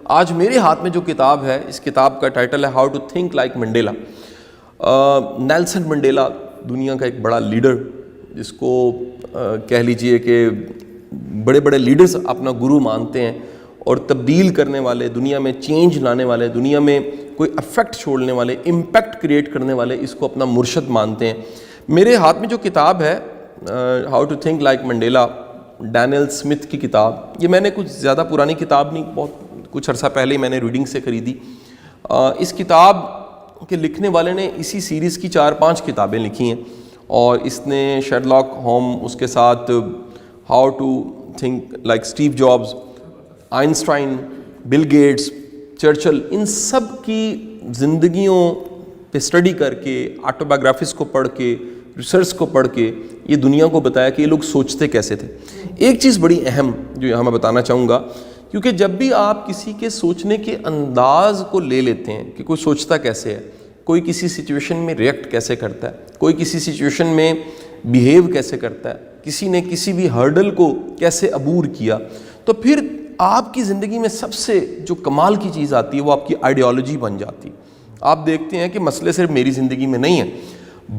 آج میرے ہاتھ میں جو کتاب ہے، اس کتاب کا ٹائٹل ہے how to think like Mandela. Nelson Mandela دنیا کا ایک بڑا لیڈر، جس کو کہہ لیجئے کہ بڑے بڑے لیڈرز اپنا گرو مانتے ہیں، اور تبدیل کرنے والے، دنیا میں چینج لانے والے، دنیا میں کوئی افیکٹ چھوڑنے والے، امپیکٹ کریٹ کرنے والے اس کو اپنا مرشد مانتے ہیں۔ میرے ہاتھ میں جو کتاب ہے how to think like Mandela, Daniel Smith کی کتاب، یہ میں نے کچھ زیادہ پرانی کتاب نہیں، بہت کچھ عرصہ پہلے ہی میں نے ریڈنگ سے خریدی۔ اس کتاب کے لکھنے والے نے اسی سیریز کی 4-5 کتابیں لکھی ہیں، اور اس نے شیرلاک ہوم، اس کے ساتھ how to think like Steve Jobs, Einstein, Bill Gates, Churchill, ان سب کی زندگیوں پہ اسٹڈی کر کے، آٹوبایوگرافیز کو پڑھ کے، ریسرچ کو پڑھ کے یہ دنیا کو بتایا کہ یہ لوگ سوچتے کیسے تھے۔ ایک چیز بڑی اہم جو یہاں میں بتانا چاہوں گا، کیونکہ جب بھی آپ کسی کے سوچنے کے انداز کو لے لیتے ہیں کہ کوئی سوچتا کیسے ہے، کوئی کسی سچویشن میں ریئیکٹ کیسے کرتا ہے، کوئی کسی سچویشن میں بیہیو کیسے کرتا ہے، کسی نے کسی بھی ہرڈل کو کیسے عبور کیا، تو پھر آپ کی زندگی میں سب سے جو کمال کی چیز آتی ہے وہ آپ کی آئیڈیالوجی بن جاتی ہے۔ آپ دیکھتے ہیں کہ مسئلے صرف میری زندگی میں نہیں ہیں،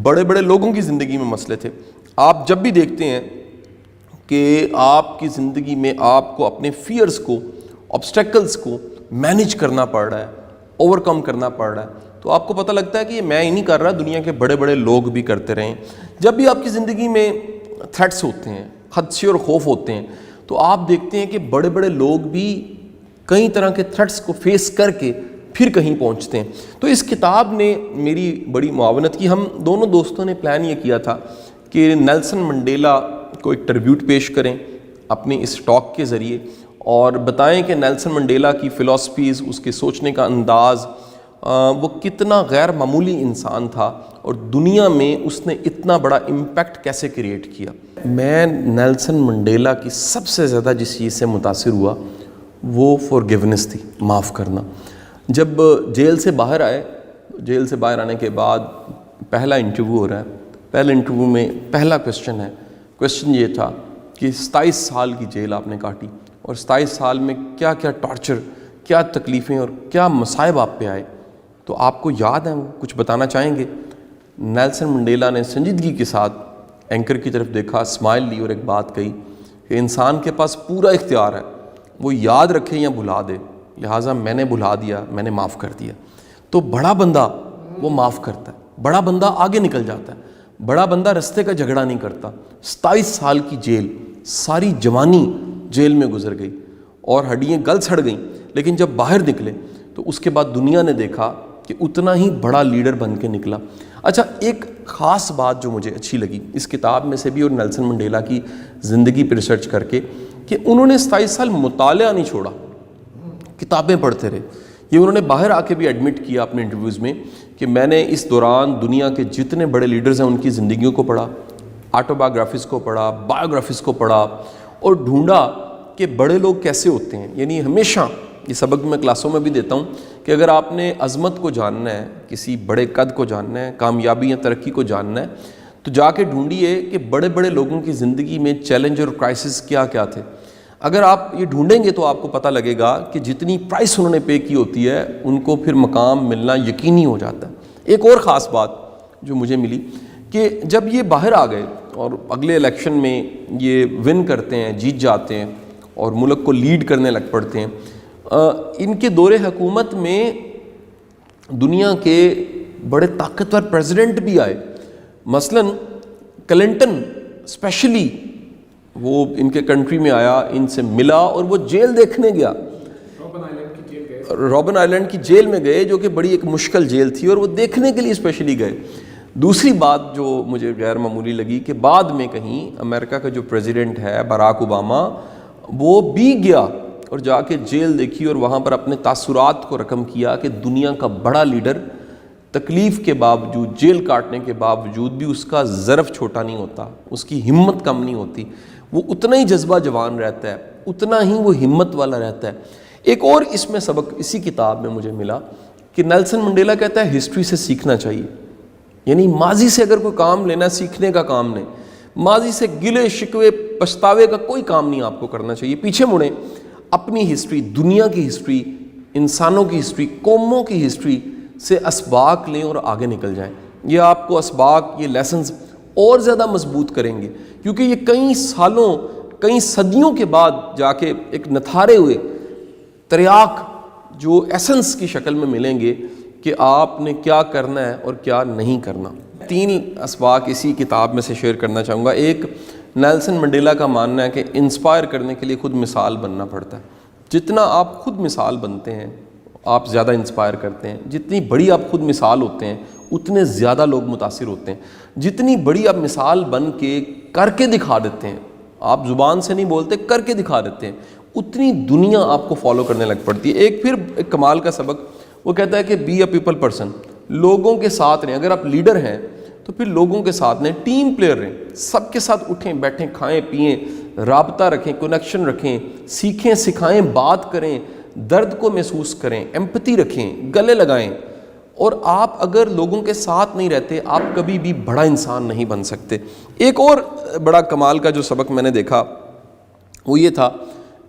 بڑے بڑے لوگوں کی زندگی میں مسئلے تھے۔ آپ جب بھی دیکھتے ہیں کہ آپ کی زندگی میں آپ کو اپنے فیئرز کو، آبسٹیکلز کو مینیج کرنا پڑ رہا ہے، اوور کم کرنا پڑ رہا ہے، تو آپ کو پتہ لگتا ہے کہ یہ میں ہی نہیں کر رہا، دنیا کے بڑے بڑے لوگ بھی کرتے رہے ہیں۔ جب بھی آپ کی زندگی میں تھریٹس ہوتے ہیں، خدشے اور خوف ہوتے ہیں، تو آپ دیکھتے ہیں کہ بڑے بڑے لوگ بھی کئی طرح کے تھریٹس کو فیس کر کے پھر کہیں پہنچتے ہیں۔ تو اس کتاب نے میری بڑی معاونت کی۔ ہم دونوں دوستوں نے پلان یہ کیا تھا کہ نیلسن منڈیلا کو ایک ٹریبیوٹ پیش کریں اپنی اس ٹاک کے ذریعے، اور بتائیں کہ نیلسن منڈیلا کی فلسفیز، اس کے سوچنے کا انداز، وہ کتنا غیر معمولی انسان تھا، اور دنیا میں اس نے اتنا بڑا امپیکٹ کیسے کریٹ کیا۔ میں نیلسن منڈیلا کی سب سے زیادہ جس چیز سے متاثر ہوا وہ فورگیونیس تھی، معاف کرنا۔ جب جیل سے باہر آئے، جیل سے باہر آنے کے بعد پہلا انٹرویو ہو رہا ہے، پہلے انٹرویو میں پہلا کویشچن یہ تھا کہ 27 سال کی جیل آپ نے کاٹی، اور 27 سال میں کیا کیا ٹارچر، کیا تکلیفیں اور کیا مصائب آپ پہ آئے، تو آپ کو یاد ہیں وہ کچھ بتانا چاہیں گے؟ نیلسن منڈیلا نے سنجیدگی کے ساتھ اینکر کی طرف دیکھا، اسمائل لی اور ایک بات کہی کہ انسان کے پاس پورا اختیار ہے، وہ یاد رکھے یا بھلا دے، لہٰذا میں نے بھلا دیا، میں نے معاف کر دیا۔ تو بڑا بندہ وہ معاف کرتا ہے، بڑا بندہ آگے نکل جاتا ہے، بڑا بندہ رستے کا جھگڑا نہیں کرتا۔ 27 سال کی جیل، ساری جوانی جیل میں گزر گئی اور ہڈیاں گل سڑ گئیں، لیکن جب باہر نکلے تو اس کے بعد دنیا نے دیکھا کہ اتنا ہی بڑا لیڈر بن کے نکلا۔ اچھا، ایک خاص بات جو مجھے اچھی لگی اس کتاب میں سے بھی اور نیلسن منڈیلا کی زندگی پر ریسرچ کر کے، کہ انہوں نے 27 سال مطالعہ نہیں چھوڑا، کتابیں پڑھتے رہے۔ یہ انہوں نے باہر آ کے بھی ایڈمٹ کیا اپنے انٹرویوز میں کہ میں نے اس دوران دنیا کے جتنے بڑے لیڈرز ہیں ان کی زندگیوں کو پڑھا، آٹوبایوگرافیز کو پڑھا، بایوگرافیز کو پڑھا، اور ڈھونڈا کہ بڑے لوگ کیسے ہوتے ہیں۔ یعنی ہمیشہ یہ سبق میں کلاسوں میں بھی دیتا ہوں کہ اگر آپ نے عظمت کو جاننا ہے، کسی بڑے قد کو جاننا ہے، کامیابی یا ترقی کو جاننا ہے، تو جا کے ڈھونڈیے کہ بڑے بڑے لوگوں کی زندگی میں چیلنج اور کرائسس کیا کیا تھے۔ اگر آپ یہ ڈھونڈیں گے تو آپ کو پتہ لگے گا کہ جتنی پرائس انہوں نے پے کی ہوتی ہے ان کو پھر مقام ملنا یقینی ہو جاتا ہے۔ ایک اور خاص بات جو مجھے ملی کہ جب یہ باہر آ گئے اور اگلے الیکشن میں یہ ون کرتے ہیں، جیت جاتے ہیں اور ملک کو لیڈ کرنے لگ پڑتے ہیں، ان کے دور حکومت میں دنیا کے بڑے طاقتور پریزیڈنٹ بھی آئے، مثلا کلنٹن اسپیشلی وہ ان کے کنٹری میں آیا، ان سے ملا اور وہ جیل دیکھنے گیا، رابن آئلینڈ کی جیل میں گئے جو کہ بڑی ایک مشکل جیل تھی، اور وہ دیکھنے کے لیے اسپیشلی گئے۔ دوسری بات جو مجھے غیر معمولی لگی کہ بعد میں کہیں امریکہ کا جو پریزیڈنٹ ہے باراک اوباما، وہ بھی گیا اور جا کے جیل دیکھی اور وہاں پر اپنے تاثرات کو رقم کیا کہ دنیا کا بڑا لیڈر تکلیف کے باوجود، جیل کاٹنے کے باوجود بھی اس کا ظرف چھوٹا نہیں ہوتا، اس کی ہمت کم نہیں ہوتی، وہ اتنا ہی جذبہ جوان رہتا ہے، اتنا ہی وہ ہمت والا رہتا ہے۔ ایک اور اس میں سبق اسی کتاب میں مجھے ملا کہ نیلسن منڈیلا کہتا ہے ہسٹری سے سیکھنا چاہیے، یعنی ماضی سے اگر کوئی کام لینا سیکھنے کا کام نہیں، ماضی سے گلے شکوے پچھتاوے کا کوئی کام نہیں آپ کو کرنا چاہیے، پیچھے مڑیں، اپنی ہسٹری، دنیا کی ہسٹری انسانوں کی ہسٹری، قوموں کی ہسٹری سے اسباق لیں اور آگے نکل جائیں. یہ آپ کو اسباق، یہ لیسنز اور زیادہ مضبوط کریں گے، کیونکہ یہ کئی سالوں، کئی صدیوں کے بعد جا کے ایک نتھارے ہوئے تریاک جو ایسنس کی شکل میں ملیں گے کہ آپ نے کیا کرنا ہے اور کیا نہیں کرنا. 3 اسباق اسی کتاب میں سے شیئر کرنا چاہوں گا. ایک، نیلسن منڈیلا کا ماننا ہے کہ انسپائر کرنے کے لیے خود مثال بننا پڑتا ہے. جتنا آپ خود مثال بنتے ہیں آپ زیادہ انسپائر کرتے ہیں. جتنی بڑی آپ خود مثال ہوتے ہیں اتنے زیادہ لوگ متاثر ہوتے ہیں. جتنی بڑی آپ مثال بن کے کر کے دکھا دیتے ہیں، آپ زبان سے نہیں بولتے، کر کے دکھا دیتے ہیں، اتنی دنیا آپ کو فالو کرنے لگ پڑتی ہے. ایک کمال کا سبق وہ کہتا ہے کہ بی اے پیپل پرسن، لوگوں کے ساتھ رہیں. اگر آپ لیڈر ہیں تو پھر لوگوں کے ساتھ رہیں، ٹیم پلیئر رہیں، سب کے ساتھ اٹھیں بیٹھیں، کھائیں پئیں، رابطہ رکھیں، کنیکشن رکھیں، سیکھیں سکھائیں، بات کریں، درد کو محسوس کریں، ایمپتھی رکھیں، گلے لگائیں. اور آپ اگر لوگوں کے ساتھ نہیں رہتے آپ کبھی بھی بڑا انسان نہیں بن سکتے. ایک اور بڑا کمال کا جو سبق میں نے دیکھا وہ یہ تھا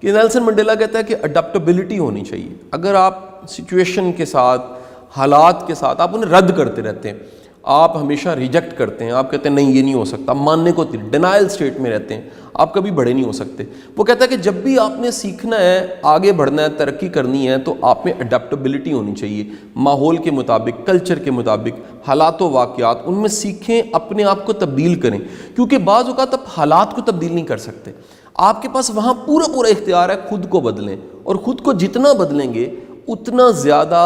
کہ نیلسن منڈیلا کہتا ہے کہ اڈیپٹیبلٹی ہونی چاہیے. اگر آپ سچویشن کے ساتھ، حالات کے ساتھ آپ انہیں رد کرتے رہتے ہیں، آپ ہمیشہ ریجیکٹ کرتے ہیں، آپ کہتے ہیں نہیں یہ نہیں ہو سکتا، ماننے کو ڈینائل سٹیٹ میں رہتے ہیں، آپ کبھی بڑے نہیں ہو سکتے. وہ کہتا ہے کہ جب بھی آپ نے سیکھنا ہے، آگے بڑھنا ہے، ترقی کرنی ہے تو آپ میں اڈیپٹیبلٹی ہونی چاہیے. ماحول کے مطابق، کلچر کے مطابق، حالات و واقعات ان میں سیکھیں، اپنے آپ کو تبدیل کریں. کیونکہ بعض اوقات آپ حالات کو تبدیل نہیں کر سکتے، آپ کے پاس وہاں پورا اختیار ہے خود کو بدلیں. اور خود کو جتنا بدلیں گے اتنا زیادہ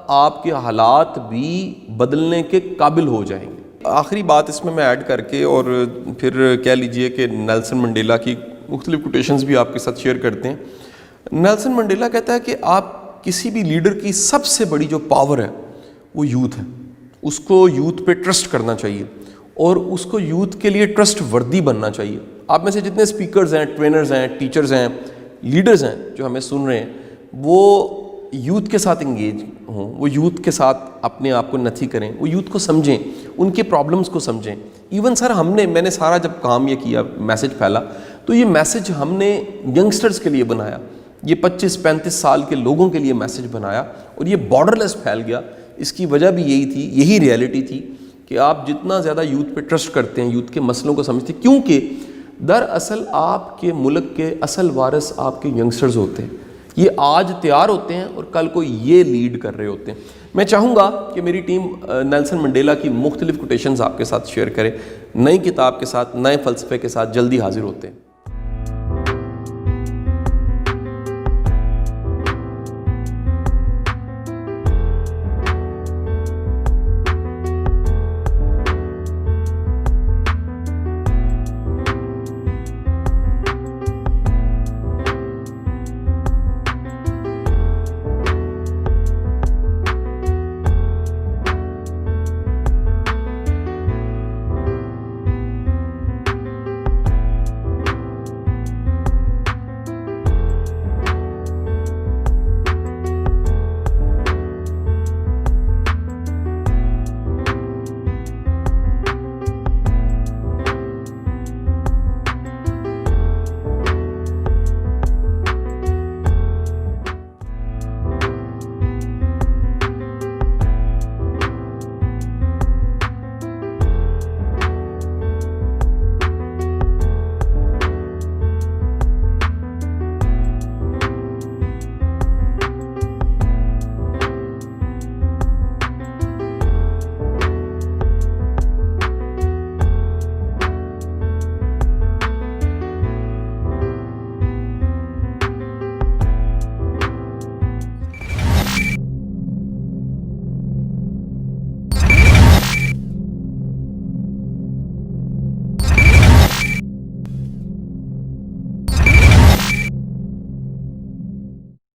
آپ کے حالات بھی بدلنے کے قابل ہو جائیں گے. آخری بات اس میں ایڈ کر کے اور پھر کہہ لیجئے کہ نیلسن منڈیلا کی مختلف کوٹیشنز بھی آپ کے ساتھ شیئر کرتے ہیں. نیلسن منڈیلا کہتا ہے کہ آپ کسی بھی لیڈر کی سب سے بڑی جو پاور ہے وہ یوتھ ہے. اس کو یوتھ پہ ٹرسٹ کرنا چاہیے اور اس کو یوتھ کے لیے ٹرسٹ وردی بننا چاہیے. آپ میں سے جتنے اسپیکرز ہیں، ٹرینرز ہیں، ٹیچرز ہیں، لیڈرز ہیں جو ہمیں سن رہے ہیں، وہ یوتھ کے ساتھ انگیج ہوں، وہ یوتھ کے ساتھ اپنے آپ کو نتھی کریں، وہ یوتھ کو سمجھیں، ان کے پرابلمز کو سمجھیں. ایون سر میں نے سارا جب کام یہ کیا، میسج پھیلا، تو یہ میسج ہم نے ینگسٹرز کے لیے بنایا، یہ 25-35 سال کے لوگوں کے لیے میسج بنایا اور یہ بارڈر لیس پھیل گیا. اس کی وجہ بھی یہی تھی، یہی ریئلٹی تھی کہ آپ جتنا زیادہ یوتھ پہ ٹرسٹ کرتے ہیں، یوتھ کے مسئلوں کو سمجھتے ہیں، کیونکہ دراصل آپ کے ملک کے اصل وارث آپ کے ینگسٹرز ہوتے ہیں. یہ آج تیار ہوتے ہیں اور کل کو یہ لیڈ کر رہے ہوتے ہیں. میں چاہوں گا کہ میری ٹیم نیلسن منڈیلا کی مختلف کوٹیشنز آپ کے ساتھ شیئر کرے. نئی کتاب کے ساتھ، نئے فلسفے کے ساتھ جلدی حاضر ہوتے ہیں.